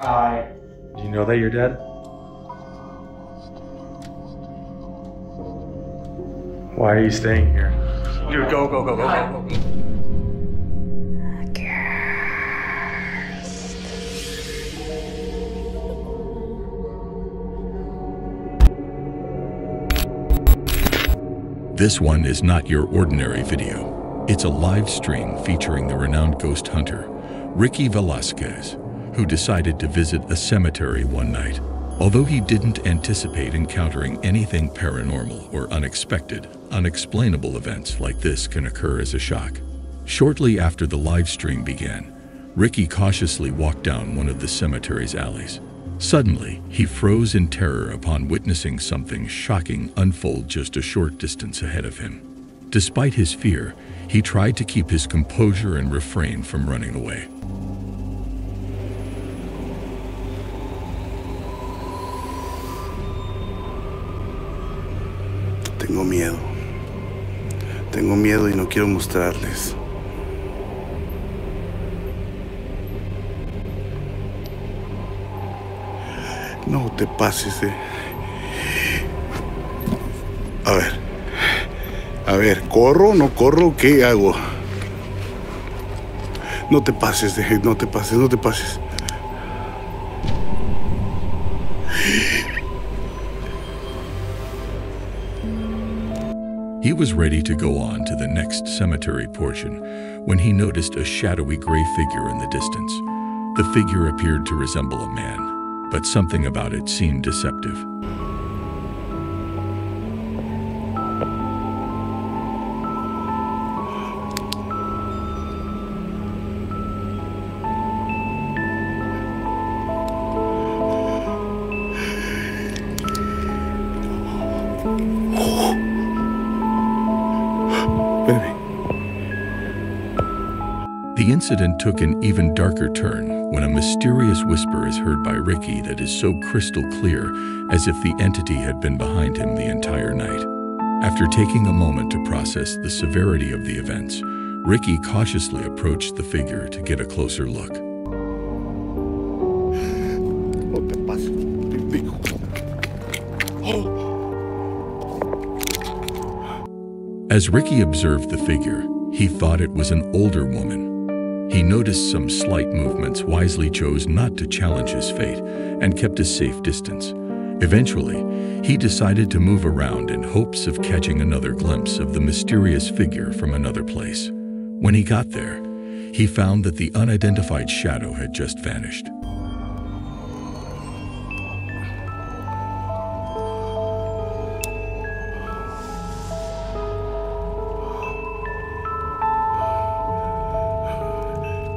Do you know that you're dead? Why are you staying here? Dude, go. This one is not your ordinary video. It's a live stream featuring the renowned ghost hunter, Ricky Velasquez, who decided to visit a cemetery one night. Although he didn't anticipate encountering anything paranormal or unexpected, unexplainable events like this can occur as a shock. Shortly after the live stream began, Ricky cautiously walked down one of the cemetery's alleys. Suddenly, he froze in terror upon witnessing something shocking unfold just a short distance ahead of him. Despite his fear, he tried to keep his composure and refrain from running away. Tengo miedo. Tengo miedo y no quiero mostrarles. No te pases de... A ver, ¿corro o no corro? ¿Qué hago? No te pases de... No te pases. He was ready to go on to the next cemetery portion when he noticed a shadowy gray figure in the distance. The figure appeared to resemble a man, but something about it seemed deceptive. The incident took an even darker turn when a mysterious whisper is heard by Ricky that is so crystal clear as if the entity had been behind him the entire night. After taking a moment to process the severity of the events, Ricky cautiously approached the figure to get a closer look. As Ricky observed the figure, he thought it was an older woman. He noticed some slight movements, wisely chose not to challenge his fate, and kept a safe distance. Eventually, he decided to move around in hopes of catching another glimpse of the mysterious figure from another place. When he got there, he found that the unidentified shadow had just vanished.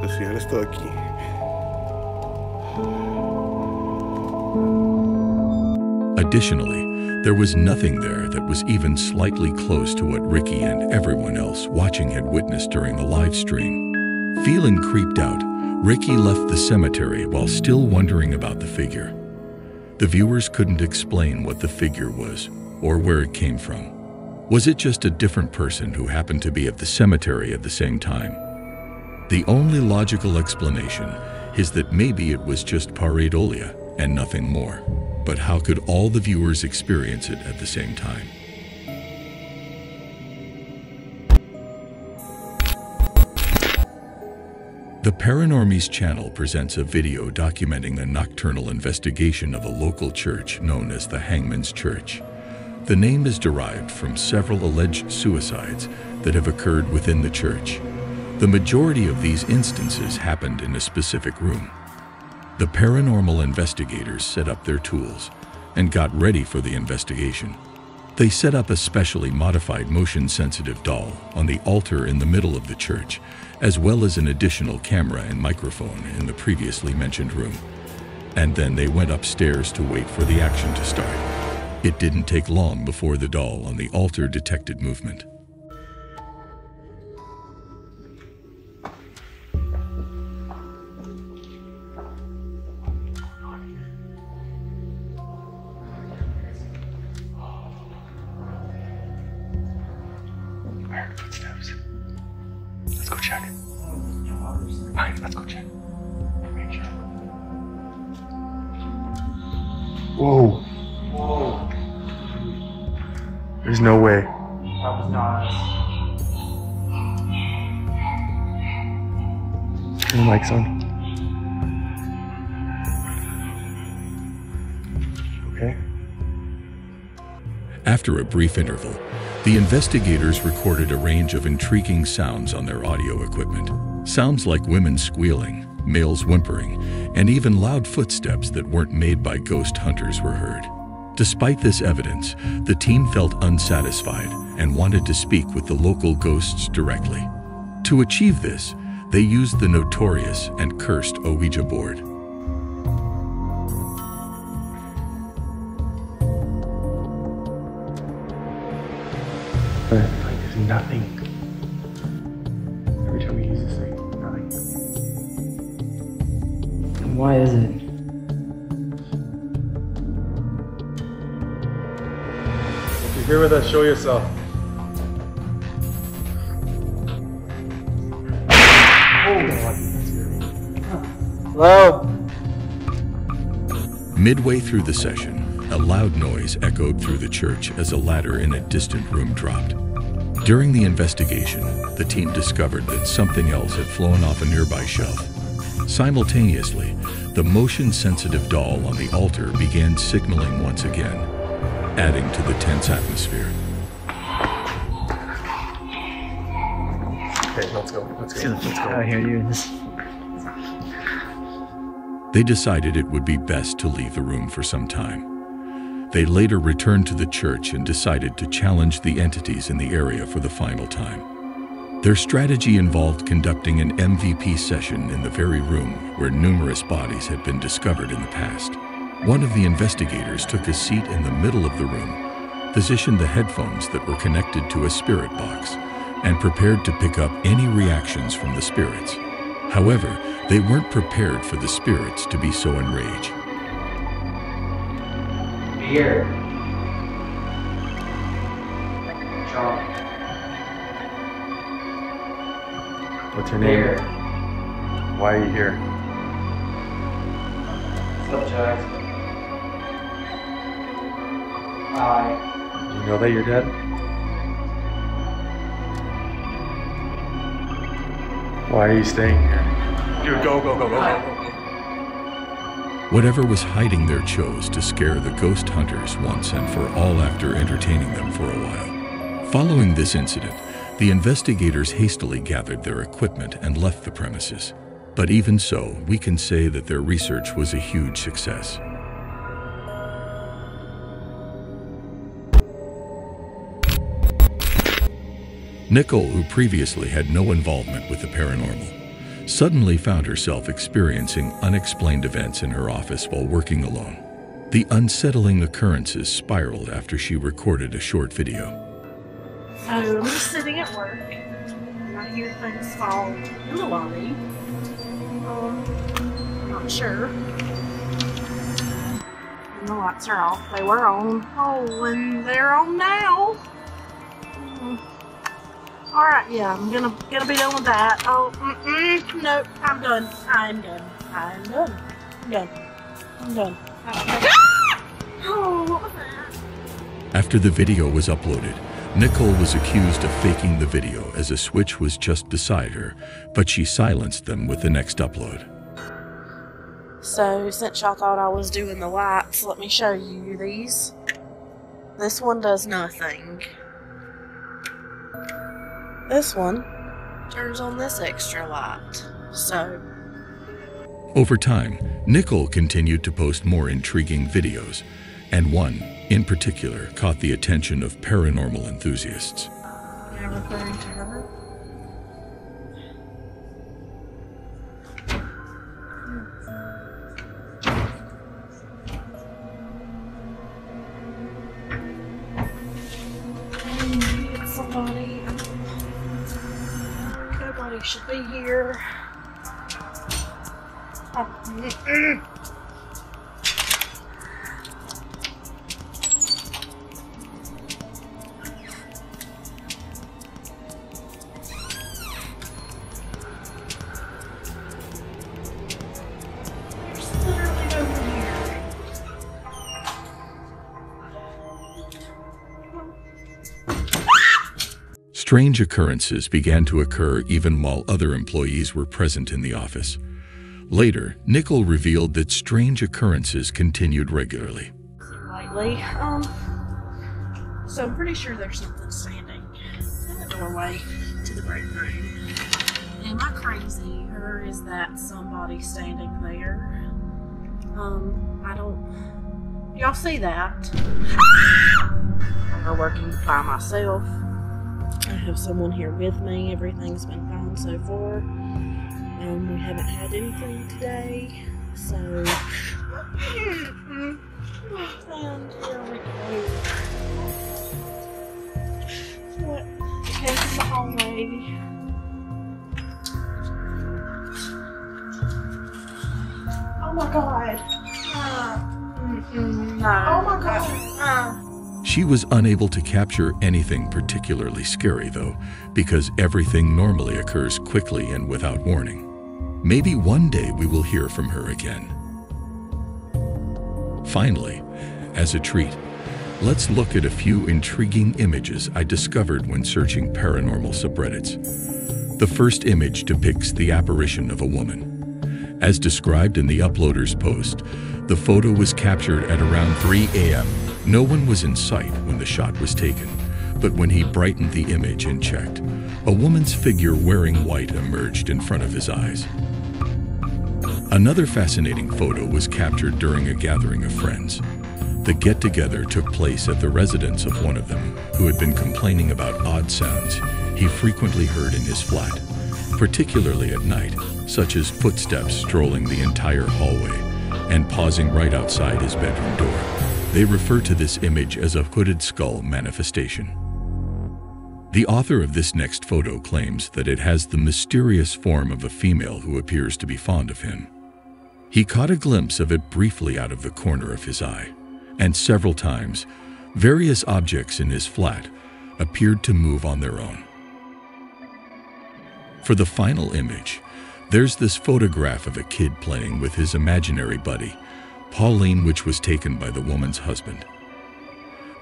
La señora está aquí. Additionally, there was nothing there that was even slightly close to what Ricky and everyone else watching had witnessed during the live stream. Feeling creeped out, Ricky left the cemetery while still wondering about the figure. The viewers couldn't explain what the figure was or where it came from. Was it just a different person who happened to be at the cemetery at the same time? The only logical explanation is that maybe it was just pareidolia and nothing more. But how could all the viewers experience it at the same time? The Paranormies channel presents a video documenting the nocturnal investigation of a local church known as the Hangman's Church. The name is derived from several alleged suicides that have occurred within the church. The majority of these instances happened in a specific room. The paranormal investigators set up their tools and got ready for the investigation. They set up a specially modified motion-sensitive doll on the altar in the middle of the church, as well as an additional camera and microphone in the previously mentioned room. And then they went upstairs to wait for the action to start. It didn't take long before the doll on the altar detected movement. Footsteps. Let's go check. Fine, let's go check. Make sure. Whoa. Whoa. There's no way. That was not us. Turn the mics on. Okay. After a brief interval, the investigators recorded a range of intriguing sounds on their audio equipment. Sounds like women squealing, males whimpering, and even loud footsteps that weren't made by ghost hunters were heard. Despite this evidence, the team felt unsatisfied and wanted to speak with the local ghosts directly. To achieve this, they used the notorious and cursed Ouija board. Like there's nothing. Every time we use this thing, nothing. And why is it? If you're here with us, show yourself. Hello? Midway through the session, a loud noise echoed through the church as a ladder in a distant room dropped. During the investigation, the team discovered that something else had flown off a nearby shelf. Simultaneously, the motion-sensitive doll on the altar began signaling once again, adding to the tense atmosphere. Okay, let's go. Let's go. Let's go. Out here doing this. They decided it would be best to leave the room for some time. They later returned to the church and decided to challenge the entities in the area for the final time. Their strategy involved conducting an MVP session in the very room where numerous bodies had been discovered in the past. One of the investigators took a seat in the middle of the room, positioned the headphones that were connected to a spirit box, and prepared to pick up any reactions from the spirits. However, they weren't prepared for the spirits to be so enraged. Here. John. What's your name? Here. Why are you here? Subject. Hi. Do you know that you're dead? Why are you staying here? Dude, go, go, go, go. Whatever was hiding there chose to scare the ghost hunters once and for all after entertaining them for a while. Following this incident, the investigators hastily gathered their equipment and left the premises. But even so, we can say that their research was a huge success. Nicole, who previously had no involvement with the paranormal, suddenly found herself experiencing unexplained events in her office while working alone. The unsettling occurrences spiraled after she recorded a short video. So I'm just sitting at work and I hear things fall in the lobby. I'm not sure. And the lights are off. They were on. Oh, and they're on now. Alright, yeah, I'm gonna be done with that. Oh, nope, I'm done. I'm done. I'm done. I'm done. I'm done. Oh, what was that? After the video was uploaded, Nicole was accused of faking the video as a switch was just beside her, but she silenced them with the next upload. So, since y'all thought I was doing the lights, let me show you these. This one does nothing. This one turns on this extra light. So, over time, Nicole continued to post more intriguing videos, and one, in particular, caught the attention of paranormal enthusiasts. you're referring to her? Somebody. Nobody should be here. There's literally nobody here. Strange occurrences began to occur even while other employees were present in the office. Later, Nickel revealed that strange occurrences continued regularly. Lately, so I'm pretty sure there's something standing in the doorway to the break room. Am I crazy, or is that somebody standing there? I don't... Y'all see that? I'm working by myself. I have someone here with me. Everything's been fine so far. We haven't had anything today, so... And here we go. What? Came from the hallway. Oh my god. No. Oh my god. She was unable to capture anything particularly scary, though, because everything normally occurs quickly and without warning. Maybe one day we will hear from her again. Finally, as a treat, let's look at a few intriguing images I discovered when searching paranormal subreddits. The first image depicts the apparition of a woman. As described in the uploader's post, the photo was captured at around 3 a.m. No one was in sight when the shot was taken, but when he brightened the image and checked, a woman's figure wearing white emerged in front of his eyes. Another fascinating photo was captured during a gathering of friends. The get-together took place at the residence of one of them, who had been complaining about odd sounds he frequently heard in his flat, particularly at night, such as footsteps strolling the entire hallway and pausing right outside his bedroom door. They refer to this image as a hooded skull manifestation. The author of this next photo claims that it has the mysterious form of a female who appears to be fond of him. He caught a glimpse of it briefly out of the corner of his eye, and several times, various objects in his flat appeared to move on their own. For the final image, there's this photograph of a kid playing with his imaginary buddy, Pauline, which was taken by the woman's husband.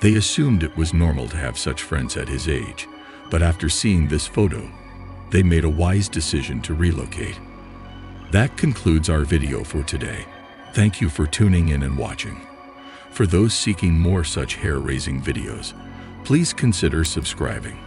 They assumed it was normal to have such friends at his age, but after seeing this photo, they made a wise decision to relocate. That concludes our video for today. Thank you for tuning in and watching. For those seeking more such hair-raising videos, please consider subscribing.